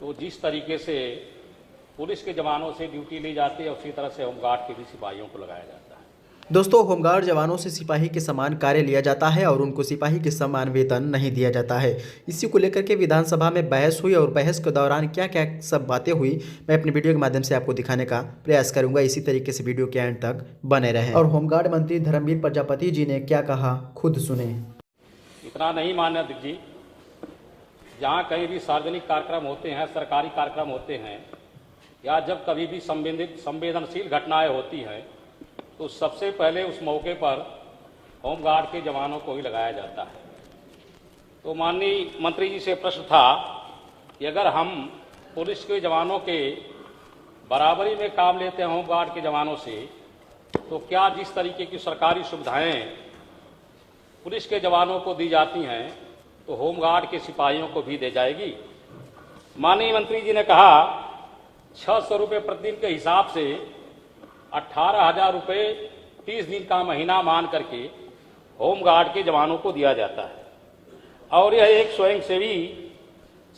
तो जिस तरीके से पुलिस के जवानों से ड्यूटी ली जाती है उसी तरह से होमगार्ड के भी सिपाहियों को लगाया जाता है। दोस्तों, होमगार्ड जवानों से सिपाही के समान कार्य लिया जाता है और उनको सिपाही के समान वेतन नहीं दिया जाता है। इसी को लेकर के विधानसभा में बहस हुई और बहस के दौरान क्या क्या सब बातें हुई मैं अपनी वीडियो के माध्यम से आपको दिखाने का प्रयास करूंगा। इसी तरीके से वीडियो के एंड तक बने रहें। और होमगार्ड मंत्री धर्मवीर प्रजापति जी ने क्या कहा, खुद सुने। इतना नहीं मान्य अध्यक्ष जी, जहाँ कहीं भी सार्वजनिक कार्यक्रम होते हैं, सरकारी कार्यक्रम होते हैं या जब कभी भी संवेदनशील घटनाएं होती हैं तो सबसे पहले उस मौके पर होमगार्ड के जवानों को ही लगाया जाता है। तो माननीय मंत्री जी से प्रश्न था कि अगर हम पुलिस के जवानों के बराबरी में काम लेते हैं होमगार्ड के जवानों से, तो क्या जिस तरीके की सरकारी सुविधाएं पुलिस के जवानों को दी जाती हैं तो होमगार्ड के सिपाहियों को भी दे जाएगी। माननीय मंत्री जी ने कहा 600 रुपये प्रतिदिन के हिसाब से 18,000 रुपये 30 दिन का महीना मान करके होमगार्ड के जवानों को दिया जाता है और यह एक स्वयंसेवी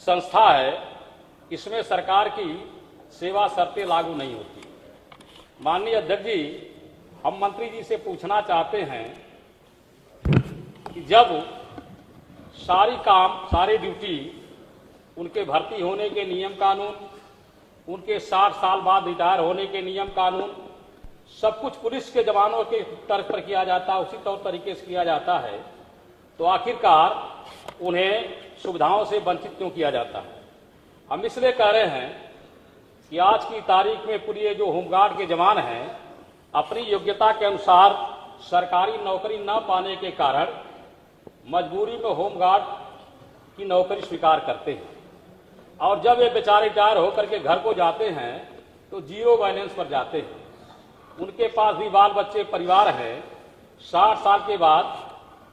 संस्था है। इसमें सरकार की सेवा शर्तें लागू नहीं होती। माननीय अध्यक्ष जी, हम मंत्री जी से पूछना चाहते हैं कि जब सारी ड्यूटी, उनके भर्ती होने के नियम कानून, उनके 60 साल बाद रिटायर होने के नियम कानून, सब कुछ पुलिस के जवानों के तर्क पर किया जाता है, उसी तौर तरीके से किया जाता है, तो आखिरकार उन्हें सुविधाओं से वंचित क्यों किया जाता है? हम इसलिए कह रहे हैं कि आज की तारीख में पूरे जो होमगार्ड के जवान हैं अपनी योग्यता के अनुसार सरकारी नौकरी न पाने के कारण मजबूरी में होमगार्ड की नौकरी स्वीकार करते हैं और जब ये बेचारे रिटायर होकर के घर को जाते हैं तो जीरो बैलेंस पर जाते हैं। उनके पास भी बाल बच्चे परिवार है। 60 साल के बाद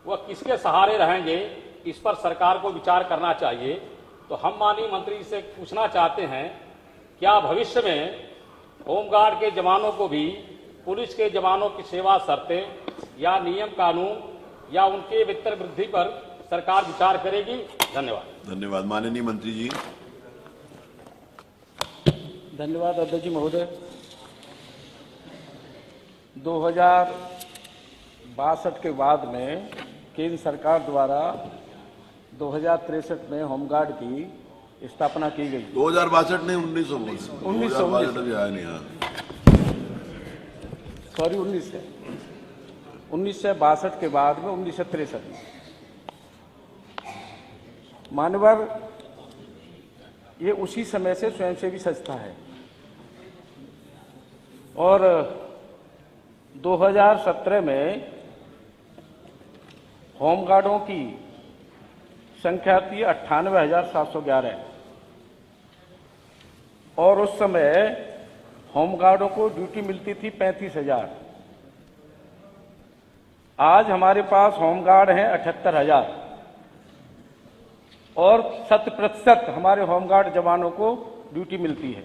वह किसके सहारे रहेंगे, इस पर सरकार को विचार करना चाहिए। तो हम माननीय मंत्री से पूछना चाहते हैं, क्या भविष्य में होमगार्ड के जवानों को भी पुलिस के जवानों की सेवा शर्तें या नियम कानून या उनके वेतन वृद्धि पर सरकार विचार करेगी? धन्यवाद। माननीय मंत्री जी। धन्यवाद अध्यक्ष जी महोदय। 2062 के बाद में केंद्र सरकार द्वारा 2063 में होमगार्ड की स्थापना की गई। 2062 नहीं, 1919 सॉरी 1962 के बाद में 1963 में मानवर ये उसी समय से स्वयंसेवी संस्था है और 2017 में होमगार्डों की संख्या थी 98,711 और उस समय होमगार्डों को ड्यूटी मिलती थी 35,000। आज हमारे पास होमगार्ड हैं 78,000 और 100% हमारे होमगार्ड जवानों को ड्यूटी मिलती है।